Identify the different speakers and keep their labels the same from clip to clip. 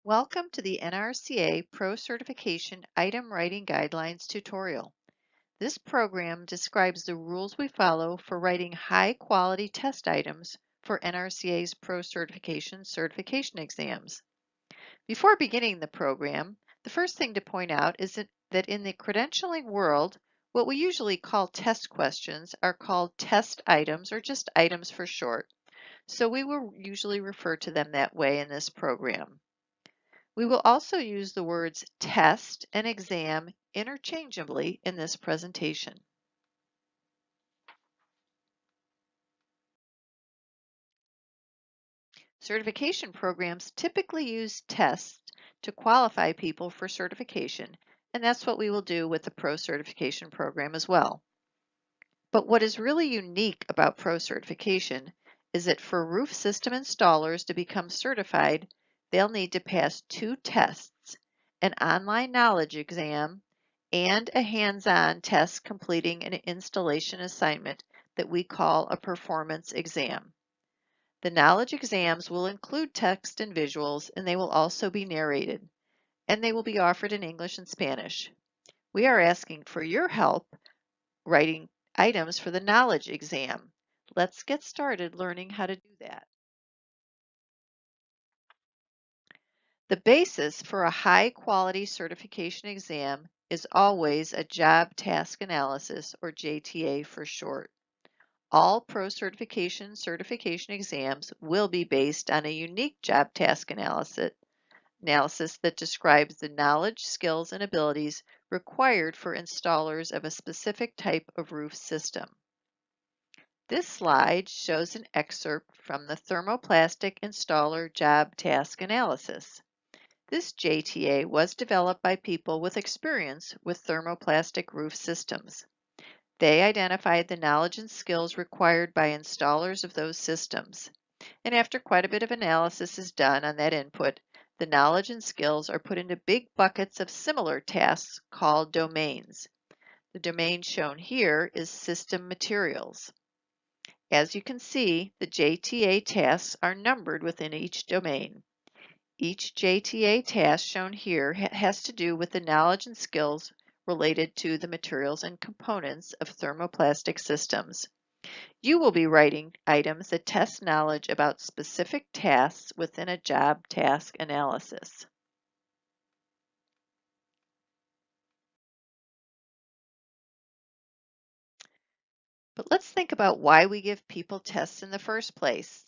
Speaker 1: Welcome to the NRCA Pro-Certification Item Writing Guidelines tutorial. This program describes the rules we follow for writing high-quality test items for NRCA's Pro-Certification certification exams. Before beginning the program, the first thing to point out is that in the credentialing world, what we usually call test questions are called test items or just items for short. So we will usually refer to them that way in this program. We will also use the words test and exam interchangeably in this presentation. Certification programs typically use tests to qualify people for certification, and that's what we will do with the Pro Certification program as well. But what is really unique about Pro Certification is that for roof system installers to become certified, they'll need to pass two tests, an online knowledge exam and a hands-on test completing an installation assignment that we call a performance exam. The knowledge exams will include text and visuals, and they will also be narrated, and they will be offered in English and Spanish. We are asking for your help writing items for the knowledge exam. Let's get started learning how to do that. The basis for a high-quality certification exam is always a job task analysis, or JTA for short. All pro-certification certification exams will be based on a unique job task analysis that describes the knowledge, skills, and abilities required for installers of a specific type of roof system. This slide shows an excerpt from the Thermoplastic Installer Job Task Analysis. This JTA was developed by people with experience with thermoplastic roof systems. They identified the knowledge and skills required by installers of those systems. And after quite a bit of analysis is done on that input, the knowledge and skills are put into big buckets of similar tasks called domains. The domain shown here is system materials. As you can see, the JTA tasks are numbered within each domain. Each JTA task shown here has to do with the knowledge and skills related to the materials and components of thermoplastic systems. You will be writing items that test knowledge about specific tasks within a job task analysis. But let's think about why we give people tests in the first place.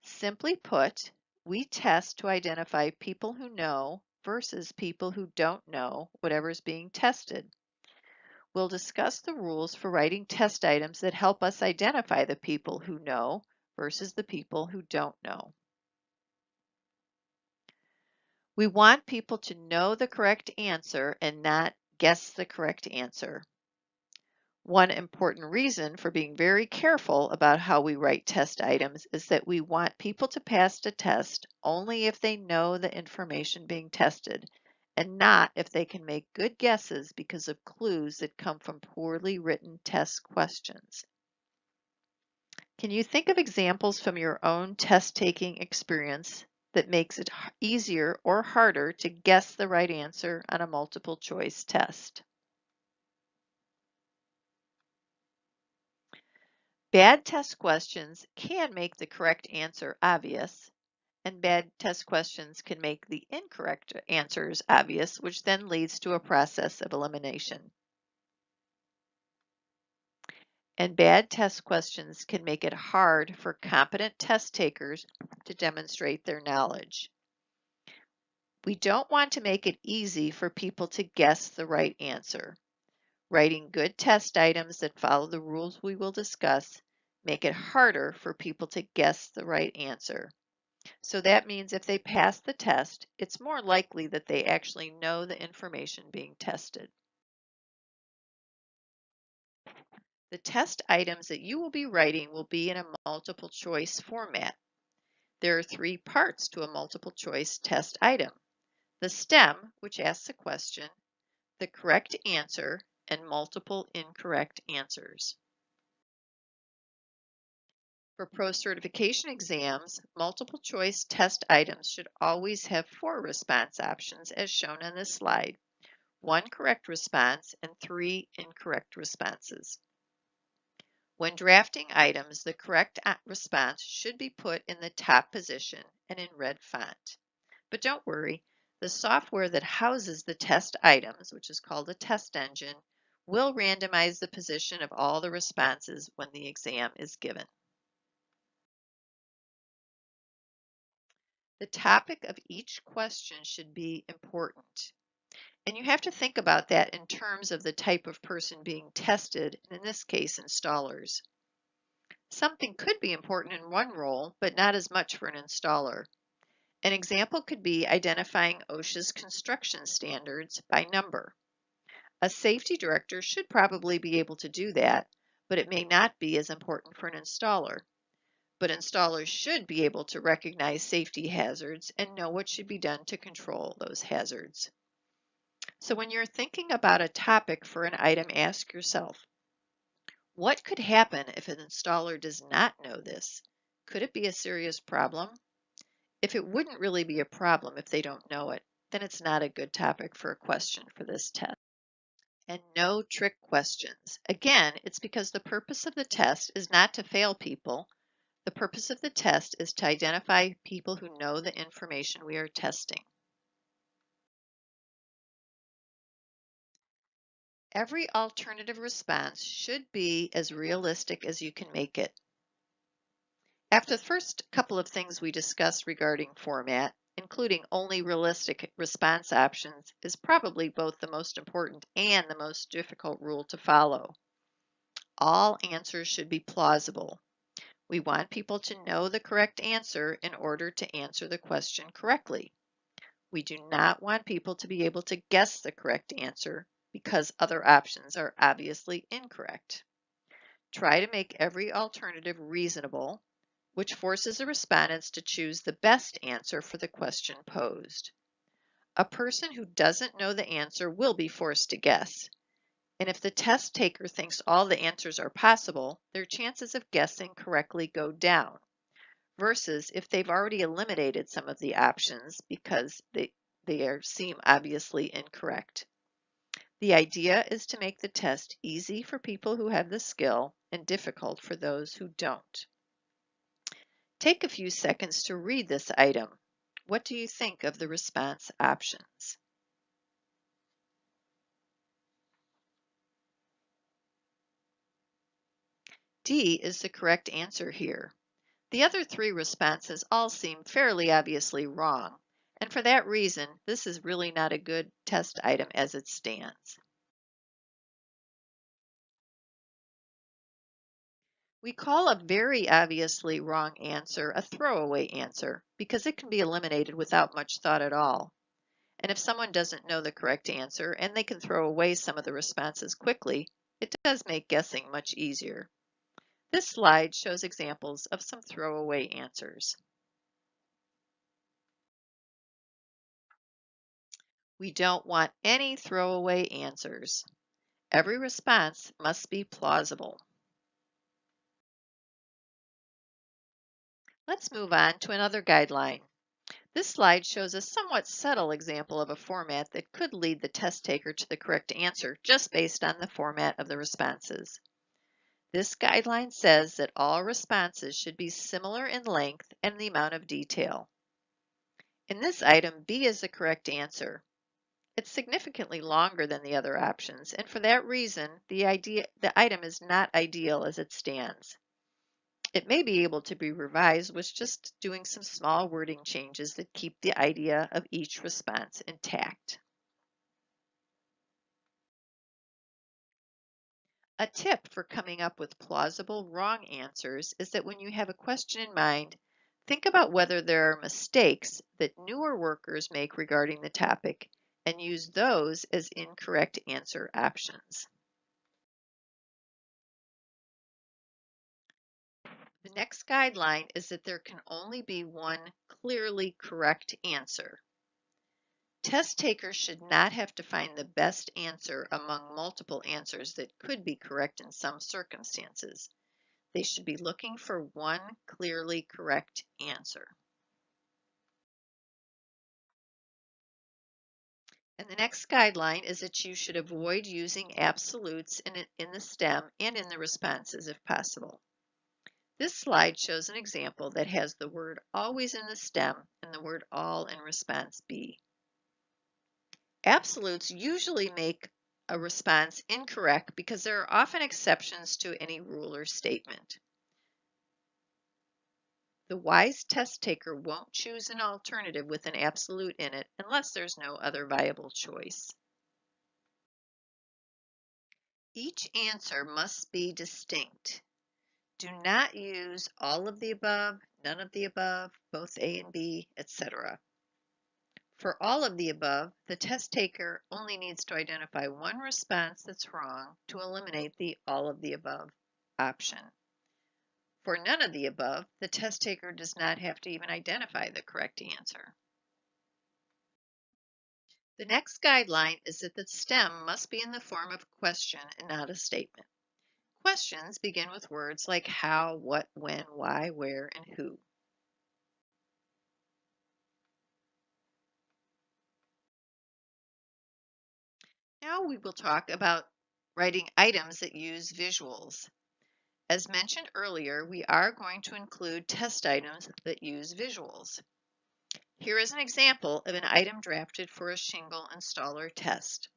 Speaker 1: Simply put, we test to identify people who know versus people who don't know whatever is being tested. We'll discuss the rules for writing test items that help us identify the people who know versus the people who don't know. We want people to know the correct answer and not guess the correct answer. One important reason for being very careful about how we write test items is that we want people to pass the test only if they know the information being tested, and not if they can make good guesses because of clues that come from poorly written test questions. Can you think of examples from your own test-taking experience that makes it easier or harder to guess the right answer on a multiple choice test? Bad test questions can make the correct answer obvious, and bad test questions can make the incorrect answers obvious, which then leads to a process of elimination. And bad test questions can make it hard for competent test takers to demonstrate their knowledge. We don't want to make it easy for people to guess the right answer. Writing good test items that follow the rules we will discuss make it harder for people to guess the right answer. So that means if they pass the test, it's more likely that they actually know the information being tested. The test items that you will be writing will be in a multiple choice format. There are three parts to a multiple choice test item: the stem, which asks a question, the correct answer, and multiple incorrect answers. For pro-certification exams, multiple choice test items should always have 4 response options as shown on this slide, 1 correct response and 3 incorrect responses. When drafting items, the correct response should be put in the top position and in red font. But don't worry, the software that houses the test items, which is called a test engine, will randomize the position of all the responses when the exam is given. The topic of each question should be important. And you have to think about that in terms of the type of person being tested, and in this case, installers. Something could be important in one role, but not as much for an installer. An example could be identifying OSHA's construction standards by number. A safety director should probably be able to do that, but it may not be as important for an installer. But installers should be able to recognize safety hazards and know what should be done to control those hazards. So when you're thinking about a topic for an item, ask yourself, what could happen if an installer does not know this? Could it be a serious problem? If it wouldn't really be a problem if they don't know it, then it's not a good topic for a question for this test. And no trick questions. Again, it's because the purpose of the test is not to fail people. The purpose of the test is to identify people who know the information we are testing. Every alternative response should be as realistic as you can make it. After the first couple of things we discussed regarding format, including only realistic response options is probably both the most important and the most difficult rule to follow. All answers should be plausible. We want people to know the correct answer in order to answer the question correctly. We do not want people to be able to guess the correct answer because other options are obviously incorrect. Try to make every alternative reasonable, which forces the respondents to choose the best answer for the question posed. A person who doesn't know the answer will be forced to guess. And if the test taker thinks all the answers are possible, their chances of guessing correctly go down, versus if they've already eliminated some of the options because they seem obviously incorrect. The idea is to make the test easy for people who have the skill and difficult for those who don't. Take a few seconds to read this item. What do you think of the response options? D is the correct answer here. The other 3 responses all seem fairly obviously wrong, and for that reason, this is really not a good test item as it stands. We call a very obviously wrong answer a throwaway answer because it can be eliminated without much thought at all. And if someone doesn't know the correct answer and they can throw away some of the responses quickly, it does make guessing much easier. This slide shows examples of some throwaway answers. We don't want any throwaway answers. Every response must be plausible. Let's move on to another guideline. This slide shows a somewhat subtle example of a format that could lead the test taker to the correct answer just based on the format of the responses. This guideline says that all responses should be similar in length and the amount of detail. In this item, B is the correct answer. It's significantly longer than the other options, and for that reason, the item is not ideal as it stands. It may be able to be revised with just doing some small wording changes that keep the idea of each response intact. A tip for coming up with plausible wrong answers is that when you have a question in mind, think about whether there are mistakes that newer workers make regarding the topic and use those as incorrect answer options. The next guideline is that there can only be one clearly correct answer. Test takers should not have to find the best answer among multiple answers that could be correct in some circumstances. They should be looking for one clearly correct answer. And the next guideline is that you should avoid using absolutes in the stem and in the responses if possible. This slide shows an example that has the word always in the stem and the word all in response B. Absolutes usually make a response incorrect because there are often exceptions to any rule or statement. The wise test taker won't choose an alternative with an absolute in it unless there's no other viable choice. Each answer must be distinct. Do not use all of the above, none of the above, both A and B, etc. For all of the above, the test taker only needs to identify one response that's wrong to eliminate the all of the above option. For none of the above, the test taker does not have to even identify the correct answer. The next guideline is that the stem must be in the form of a question and not a statement. Questions begin with words like how, what, when, why, where, and who. Now we will talk about writing items that use visuals. As mentioned earlier, we are going to include test items that use visuals. Here is an example of an item drafted for a shingle installer test.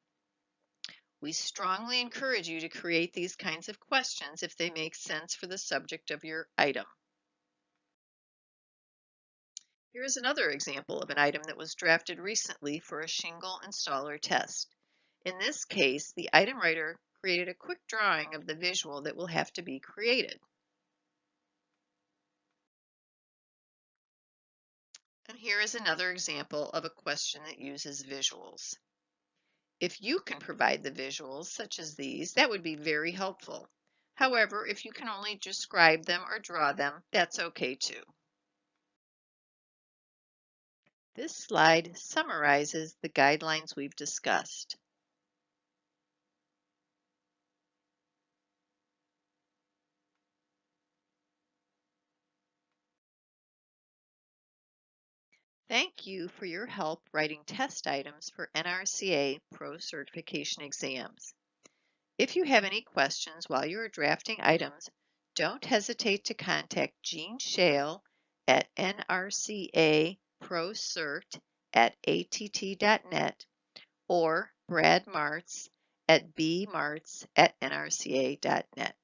Speaker 1: We strongly encourage you to create these kinds of questions if they make sense for the subject of your item. Here is another example of an item that was drafted recently for a shingle installer test. In this case, the item writer created a quick drawing of the visual that will have to be created. And here is another example of a question that uses visuals. If you can provide the visuals, such as these, that would be very helpful. However, if you can only describe them or draw them, that's okay too. This slide summarizes the guidelines we've discussed. Thank you for your help writing test items for NRCA Pro Certification exams. If you have any questions while you are drafting items, don't hesitate to contact Jean Shale at nrcaprocert@att.net or Brad Martz at bmartz@nrca.net.